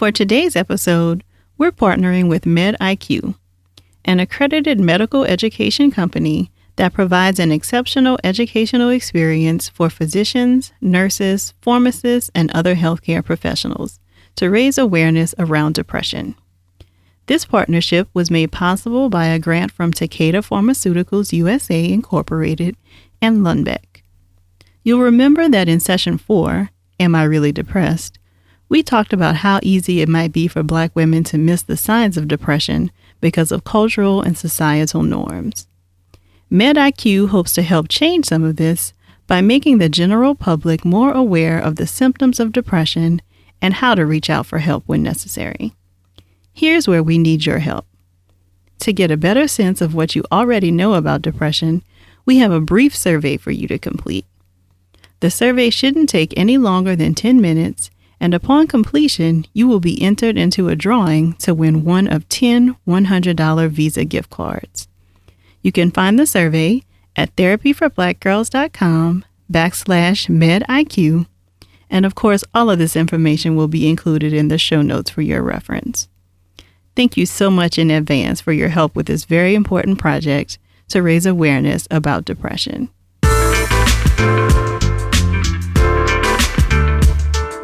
For today's episode, we're partnering with MedIQ, an accredited medical education company that provides an exceptional educational experience for physicians, nurses, pharmacists, and other healthcare professionals to raise awareness around depression. This partnership was made possible by a grant from Takeda Pharmaceuticals U.S.A. Incorporated and Lundbeck. You'll remember that in Session 4, Am I Really Depressed?, we talked about how easy it might be for Black women to miss the signs of depression because of cultural and societal norms. MedIQ hopes to help change some of this by making the general public more aware of the symptoms of depression and how to reach out for help when necessary. Here's where we need your help. To get a better sense of what you already know about depression, we have a brief survey for you to complete. The survey shouldn't take any longer than 10 minutes, and upon completion, you will be entered into a drawing to win one of 10 $100 Visa gift cards. You can find the survey at therapyforblackgirls.com/mediq, and of course, all of this information will be included in the show notes for your reference. Thank you so much in advance for your help with this very important project to raise awareness about depression.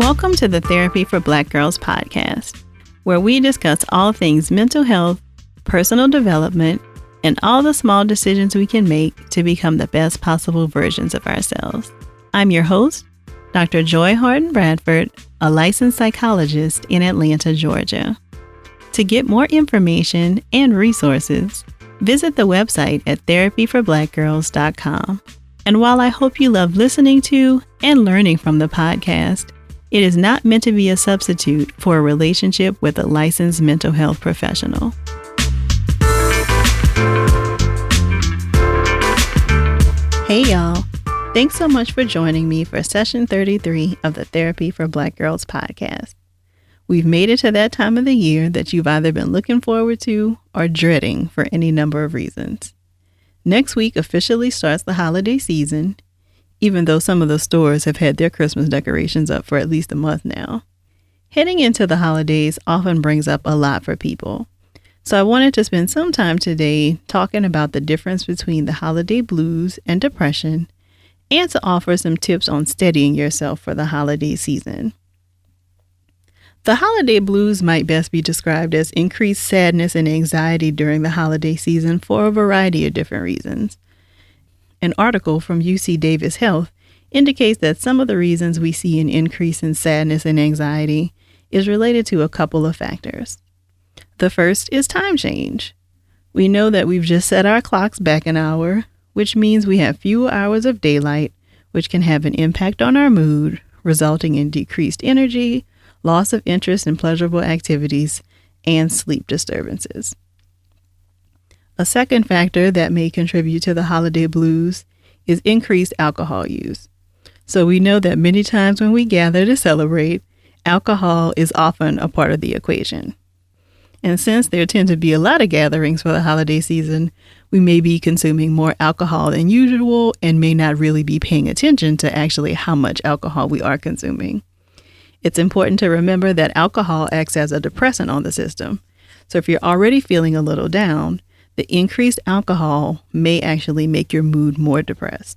Welcome to the Therapy for Black Girls podcast, where we discuss all things mental health, personal development, and all the small decisions we can make to become the best possible versions of ourselves. I'm your host, Dr. Joy Harden Bradford, a licensed psychologist in Atlanta, Georgia. To get more information and resources, visit the website at therapyforblackgirls.com. And while I hope you love listening to and learning from the podcast, it is not meant to be a substitute for a relationship with a licensed mental health professional. Hey y'all, thanks so much for joining me for session 33 of the Therapy for Black Girls podcast. We've made it to that time of the year that you've either been looking forward to or dreading for any number of reasons. Next week officially starts the holiday season, even though some of the stores have had their Christmas decorations up for at least a month now. Heading into the holidays often brings up a lot for people. So I wanted to spend some time today talking about the difference between the holiday blues and depression, and to offer some tips on steadying yourself for the holiday season. The holiday blues might best be described as increased sadness and anxiety during the holiday season for a variety of different reasons. An article from UC Davis Health indicates that some of the reasons we see an increase in sadness and anxiety is related to a couple of factors. The first is time change. We know that we've just set our clocks back an hour, which means we have fewer hours of daylight, which can have an impact on our mood, resulting in decreased energy, loss of interest in pleasurable activities, and sleep disturbances. A second factor that may contribute to the holiday blues is increased alcohol use. So we know that many times when we gather to celebrate, alcohol is often a part of the equation. And since there tend to be a lot of gatherings for the holiday season, we may be consuming more alcohol than usual and may not really be paying attention to actually how much alcohol we are consuming. It's important to remember that alcohol acts as a depressant on the system. So if you're already feeling a little down, the increased alcohol may actually make your mood more depressed.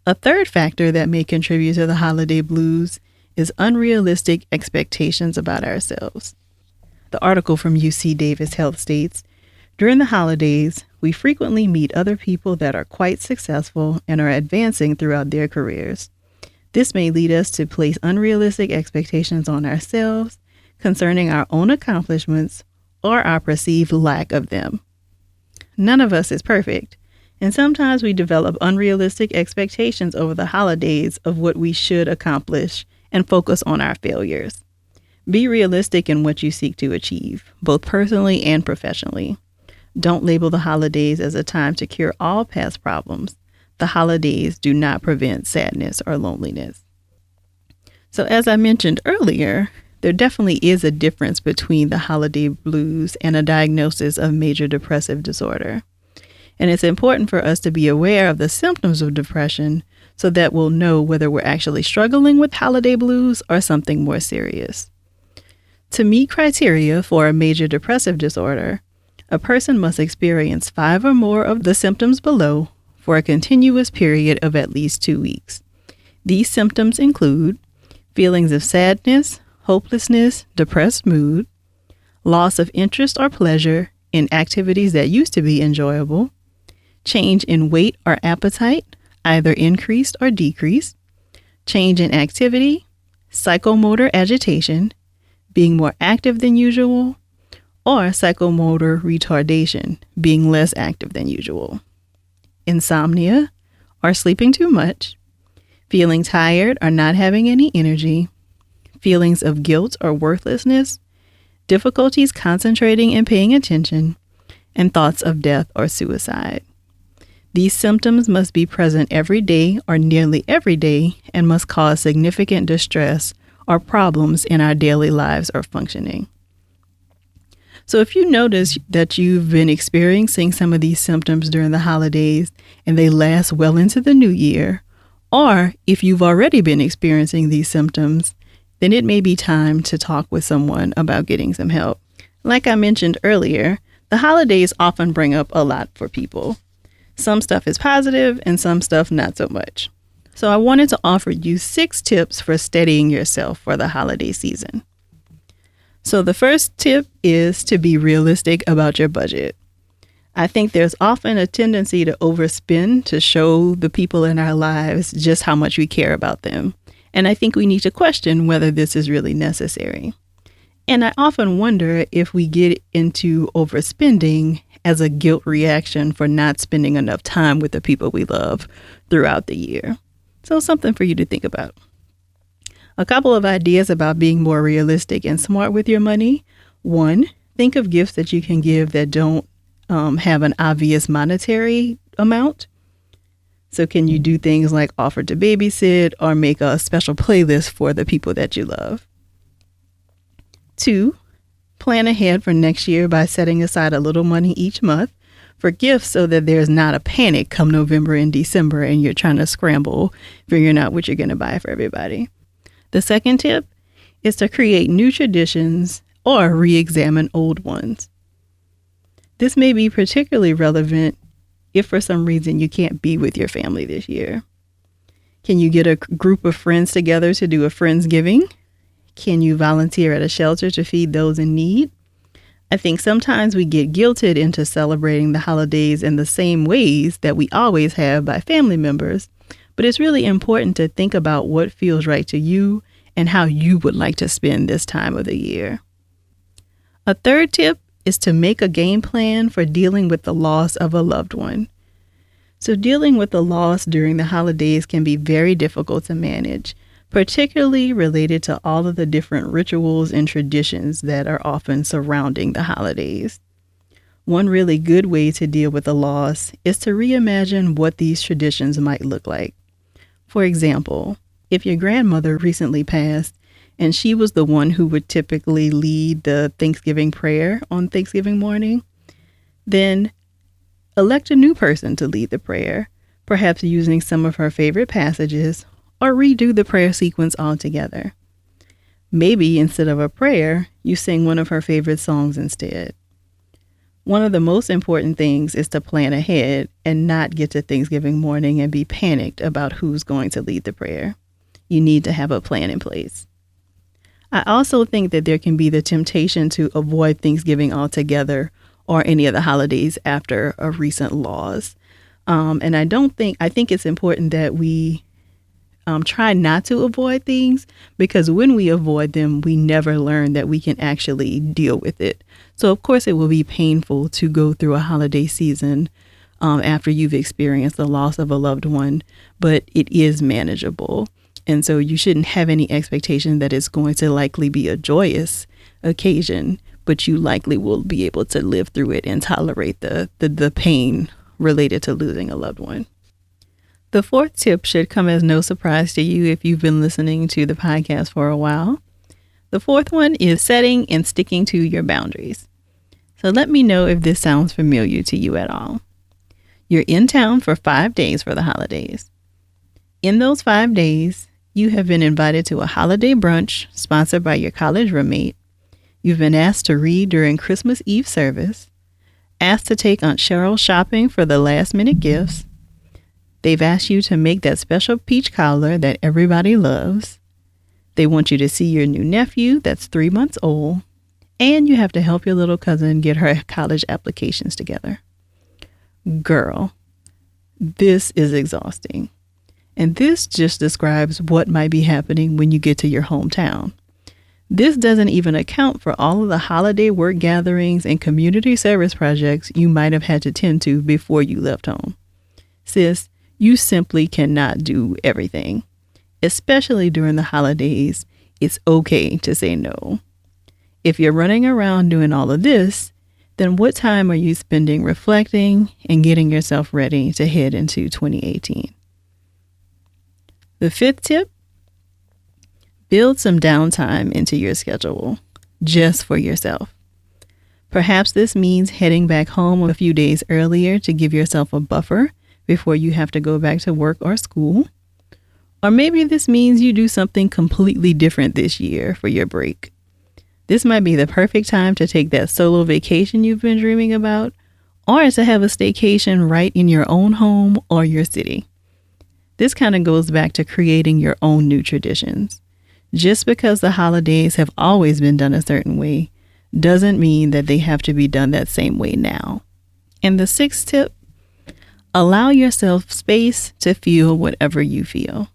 A third factor that may contribute to the holiday blues is unrealistic expectations about ourselves. The article from UC Davis Health states, during the holidays, we frequently meet other people that are quite successful and are advancing throughout their careers. This may lead us to place unrealistic expectations on ourselves concerning our own accomplishments or our perceived lack of them. None of us is perfect, and sometimes we develop unrealistic expectations over the holidays of what we should accomplish and focus on our failures. Be realistic in what you seek to achieve, both personally and professionally. Don't label the holidays as a time to cure all past problems. The holidays do not prevent sadness or loneliness. So as I mentioned earlier, there definitely is a difference between the holiday blues and a diagnosis of major depressive disorder. And it's important for us to be aware of the symptoms of depression so that we'll know whether we're actually struggling with holiday blues or something more serious. To meet criteria for a major depressive disorder, a person must experience 5 or more of the symptoms below for a continuous period of at least 2 weeks. These symptoms include feelings of sadness, hopelessness, depressed mood, loss of interest or pleasure in activities that used to be enjoyable, change in weight or appetite, either increased or decreased, change in activity, psychomotor agitation, being more active than usual, or psychomotor retardation, being less active than usual, insomnia or sleeping too much, feeling tired or not having any energy, feelings of guilt or worthlessness, difficulties concentrating and paying attention, and thoughts of death or suicide. These symptoms must be present every day or nearly every day and must cause significant distress or problems in our daily lives or functioning. So if you notice that you've been experiencing some of these symptoms during the holidays and they last well into the new year, or if you've already been experiencing these symptoms, then it may be time to talk with someone about getting some help. Like I mentioned earlier, the holidays often bring up a lot for people. Some stuff is positive and some stuff not so much. So I wanted to offer you 6 tips for steadying yourself for the holiday season. So the first tip is to be realistic about your budget. I think there's often a tendency to overspend to show the people in our lives just how much we care about them. And I think we need to question whether this is really necessary. And I often wonder if we get into overspending as a guilt reaction for not spending enough time with the people we love throughout the year. So something for you to think about. A couple of ideas about being more realistic and smart with your money. 1, think of gifts that you can give that don't have an obvious monetary amount. So can you do things like offer to babysit or make a special playlist for the people that you love? 2, plan ahead for next year by setting aside a little money each month for gifts so that there's not a panic come November and December and you're trying to scramble figuring out what you're going to buy for everybody. The second tip is to create new traditions or re-examine old ones. This may be particularly relevant if for some reason you can't be with your family this year. Can you get a group of friends together to do a Friendsgiving? Can you volunteer at a shelter to feed those in need? I think sometimes we get guilted into celebrating the holidays in the same ways that we always have by family members. But it's really important to think about what feels right to you and how you would like to spend this time of the year. A third tip is to make a game plan for dealing with the loss of a loved one. So dealing with the loss during the holidays can be very difficult to manage, particularly related to all of the different rituals and traditions that are often surrounding the holidays. One really good way to deal with the loss is to reimagine what these traditions might look like. For example, if your grandmother recently passed and she was the one who would typically lead the Thanksgiving prayer on Thanksgiving morning, then elect a new person to lead the prayer, perhaps using some of her favorite passages, or redo the prayer sequence altogether. Maybe instead of a prayer, you sing one of her favorite songs instead. One of the most important things is to plan ahead and not get to Thanksgiving morning and be panicked about who's going to lead the prayer. You need to have a plan in place. I also think that there can be the temptation to avoid Thanksgiving altogether or any of the holidays after a recent loss. And I think it's important that we try not to avoid things, because when we avoid them, we never learn that we can actually deal with it. So of course it will be painful to go through a holiday season after you've experienced the loss of a loved one, but it is manageable. And so you shouldn't have any expectation that it's going to likely be a joyous occasion, but you likely will be able to live through it and tolerate the pain related to losing a loved one. The fourth tip should come as no surprise to you if you've been listening to the podcast for a while. The fourth one is setting and sticking to your boundaries. So let me know if this sounds familiar to you at all. You're in town for 5 days for the holidays. In those 5 days, you have been invited to a holiday brunch sponsored by your college roommate. You've been asked to read during Christmas Eve service, asked to take Aunt Cheryl shopping for the last-minute gifts. They've asked you to make that special peach cobbler that everybody loves. They want you to see your new nephew that's 3 months old, and you have to help your little cousin get her college applications together. Girl, this is exhausting. And this just describes what might be happening when you get to your hometown. This doesn't even account for all of the holiday work gatherings and community service projects you might have had to tend to before you left home. Sis, you simply cannot do everything. Especially during the holidays, it's okay to say no. If you're running around doing all of this, then what time are you spending reflecting and getting yourself ready to head into 2018? The fifth tip, build some downtime into your schedule just for yourself. Perhaps this means heading back home a few days earlier to give yourself a buffer before you have to go back to work or school. Or maybe this means you do something completely different this year for your break. This might be the perfect time to take that solo vacation you've been dreaming about, or to have a staycation right in your own home or your city. This kind of goes back to creating your own new traditions. Just because the holidays have always been done a certain way doesn't mean that they have to be done that same way now. And the sixth tip, allow yourself space to feel whatever you feel.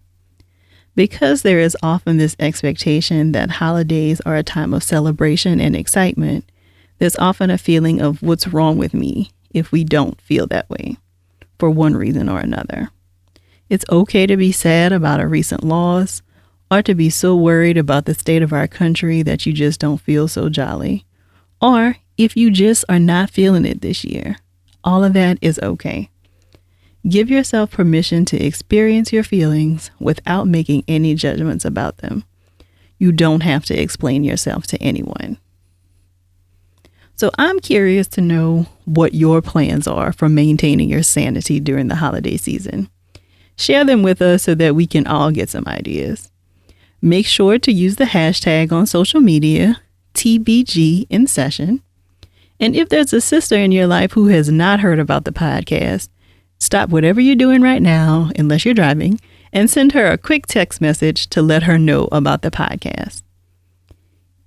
Because there is often this expectation that holidays are a time of celebration and excitement, there's often a feeling of what's wrong with me if we don't feel that way, for one reason or another. It's okay to be sad about a recent loss, or to be so worried about the state of our country that you just don't feel so jolly. Or if you just are not feeling it this year, all of that is okay. Give yourself permission to experience your feelings without making any judgments about them. You don't have to explain yourself to anyone. So I'm curious to know what your plans are for maintaining your sanity during the holiday season. Share them with us so that we can all get some ideas. Make sure to use the hashtag on social media, TBGInSession. And if there's a sister in your life who has not heard about the podcast, stop whatever you're doing right now, unless you're driving, and send her a quick text message to let her know about the podcast.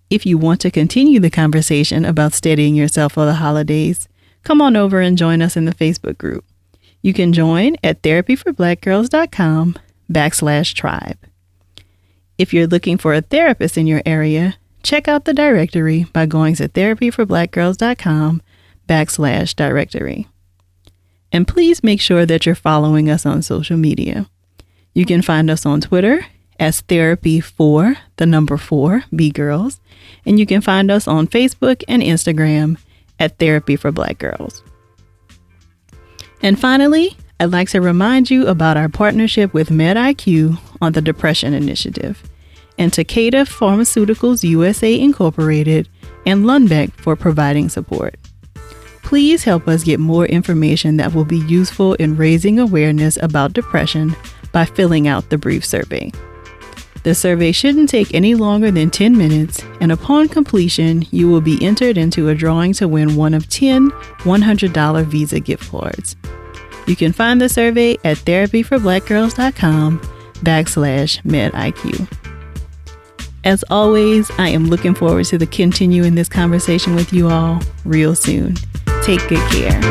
If you want to continue the conversation about steadying yourself for the holidays, come on over and join us in the Facebook group. You can join at therapyforblackgirls.com/tribe. If you're looking for a therapist in your area, check out the directory by going to therapyforblackgirls.com/directory. And please make sure that you're following us on social media. You can find us on Twitter as therapy4bgirls, and you can find us on Facebook and Instagram at Therapy for Black Girls. And finally, I'd like to remind you about our partnership with MedIQ on the Depression Initiative, and Takeda Pharmaceuticals U.S.A. Incorporated and Lundbeck for providing support. Please help us get more information that will be useful in raising awareness about depression by filling out the brief survey. The survey shouldn't take any longer than 10 minutes, and upon completion, you will be entered into a drawing to win one of 10 $100 Visa gift cards. You can find the survey at therapyforblackgirls.com/mediq. As always, I am looking forward to continuing this conversation with you all real soon. Take good care.